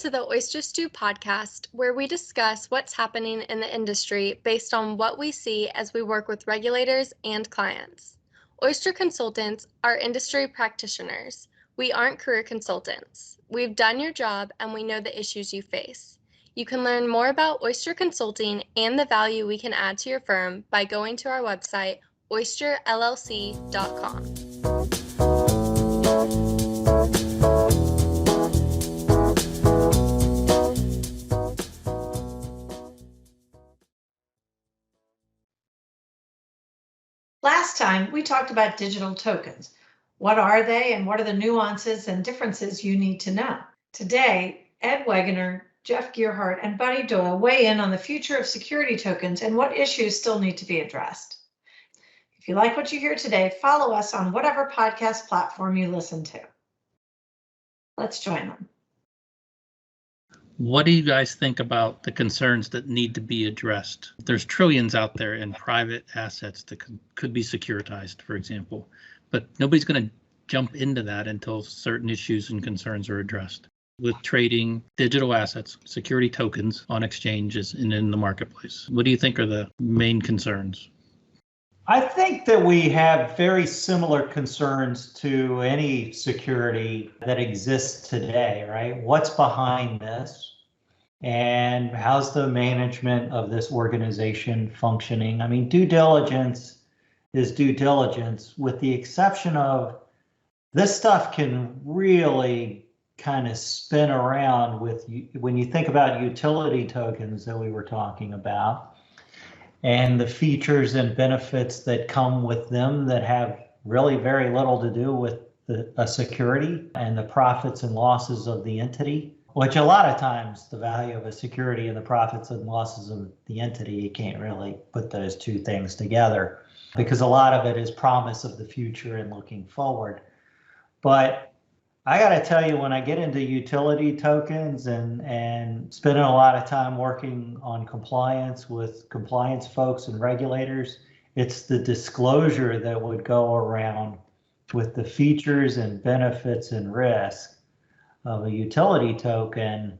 to the Oyster Stew podcast, where we discuss what's happening in the industry based on what we see as we work with regulators and clients. Oyster consultants are industry practitioners. We aren't career consultants. We've done your job and we know the issues you face. You can learn more about Oyster Consulting and the value we can add to your firm by going to our website, oysterllc.com. Last time, we talked about digital tokens. What are they and what are the nuances and differences you need to know? Today, Ed Wegener, Jeff Gearhart, and Buddy Doyle weigh in on the future of security tokens and what issues still need to be addressed. If you like what you hear today, follow us on whatever podcast platform you listen to. Let's join them. What do you guys think about the concerns that need to be addressed? There's trillions out there in private assets that could be securitized, for example, but nobody's going to jump into that until certain issues and concerns are addressed. With trading digital assets, security tokens on exchanges and in the marketplace, what do you think are the main concerns? I think that we have very similar concerns to any security that exists today, right? What's behind this? And how's the management of this organization functioning? I mean, due diligence is due diligence, with the exception of this stuff can really kind of spin around with when you think about utility tokens that we were talking about and the features and benefits that come with them that have really very little to do with a security and the profits and losses of the entity. Which a lot of times the value of a security and the profits and losses of the entity, you can't really put those two things together because a lot of it is promise of the future and looking forward. But I got to tell you, when I get into utility tokens and spending a lot of time working on compliance with compliance folks and regulators, it's the disclosure that would go around with the features and benefits and risk of a utility token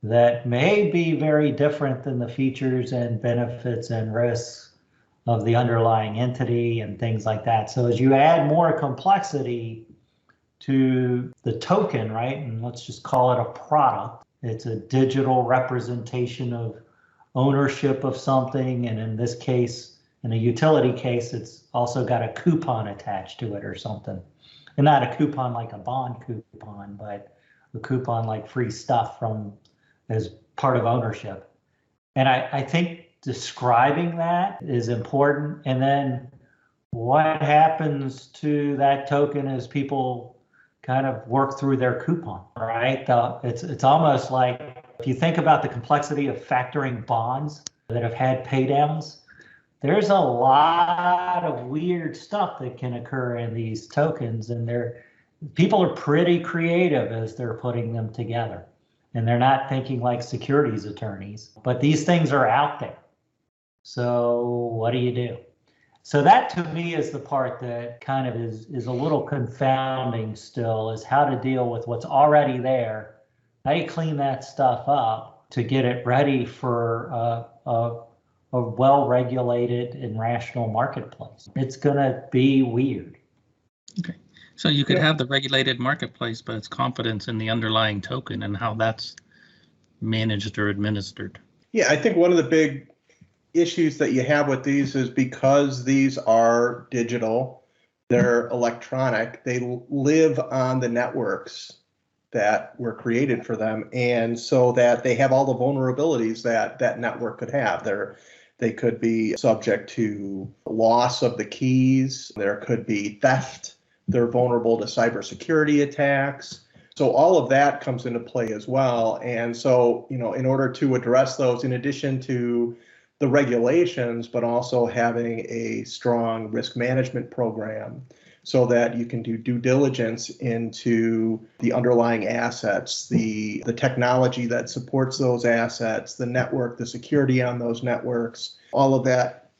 that may be very different than the features and benefits and risks of the underlying entity and things like that. So as you add more complexity to the token, right, and let's just call it a product, it's a digital representation of ownership of something, and in this case, in a utility case, it's also got a coupon attached to it or something. And not a coupon like a bond coupon, but a coupon like free stuff from as part of ownership. And I think describing that is important. And then what happens to that token as people kind of work through their coupon, right? It's almost like if you think about the complexity of factoring bonds that have had pay downs, there's a lot of weird stuff that can occur in these tokens, and people are pretty creative as they're putting them together, and they're not thinking like securities attorneys, but these things are out there. So what do you do? So that to me is the part that kind of is a little confounding still, is how to deal with what's already there. How do you clean that stuff up to get it ready for a well-regulated and rational marketplace? It's gonna be weird. Okay. So you could have the regulated marketplace, but it's confidence in the underlying token and how that's managed or administered. Yeah, I think one of the big issues that you have with these is because these are digital, they're electronic, they live on the networks that were created for them, and so that they have all the vulnerabilities that that network could have. They could be subject to loss of the keys, there could be theft, they're vulnerable to cybersecurity attacks. So all of that comes into play as well. And so, in order to address those, in addition to the regulations, but also having a strong risk management program so that you can do due diligence into the underlying assets, the technology that supports those assets, the network, the security on those networks, all of that,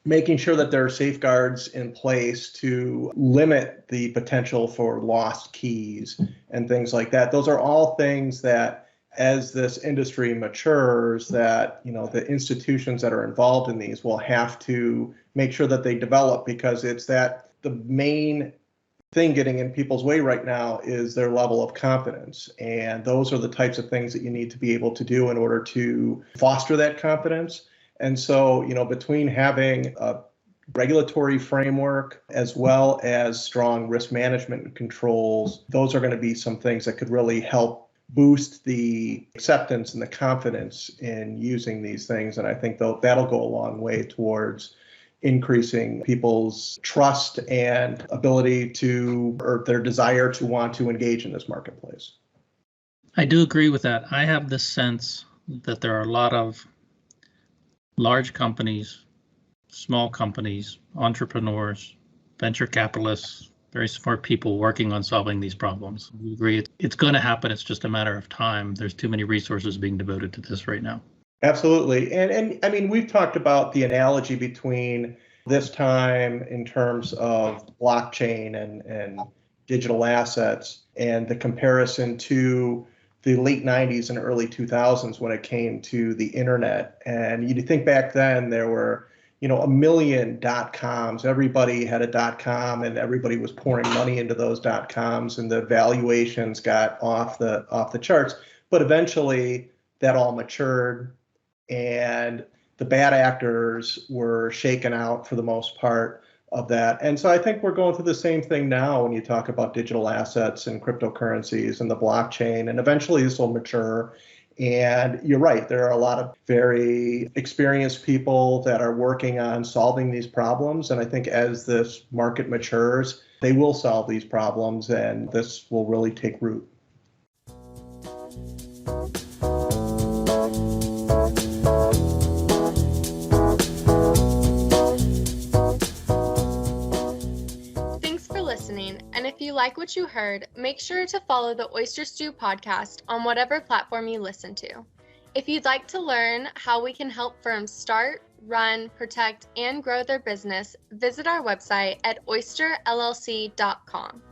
making sure that there are safeguards in place to limit the potential for lost keys and things like that. Those are all things that as this industry matures, that, the institutions that are involved in these will have to make sure that they develop, because it's that the main thing getting in people's way right now is their level of confidence. And those are the types of things that you need to be able to do in order to foster that confidence. And so, between having a regulatory framework as well as strong risk management controls, those are going to be some things that could really help boost the acceptance and the confidence in using these things. And I think that'll go a long way towards increasing people's trust and ability or their desire to want to engage in this marketplace. I do agree with that. I have the sense that there are a lot of large companies, small companies, entrepreneurs, venture capitalists, very smart people working on solving these problems. We agree it's going to happen. It's just a matter of time. There's too many resources being devoted to this right now. Absolutely. And I mean, we've talked about the analogy between this time in terms of blockchain and digital assets, and the comparison to the late 90s and early 2000s when it came to the internet. And you think back then there were, a million .coms. Everybody had a .com, and everybody was pouring money into those .coms, and the valuations got off the charts. But eventually that all matured, and the bad actors were shaken out for the most part of that. And so I think we're going through the same thing now when you talk about digital assets and cryptocurrencies and the blockchain, and eventually this will mature. And you're right, there are a lot of very experienced people that are working on solving these problems. And I think as this market matures, they will solve these problems, and this will really take root. And if you like what you heard, make sure to follow the Oyster Stew podcast on whatever platform you listen to. If you'd like to learn how we can help firms start, run, protect, and grow their business, visit our website at oysterllc.com.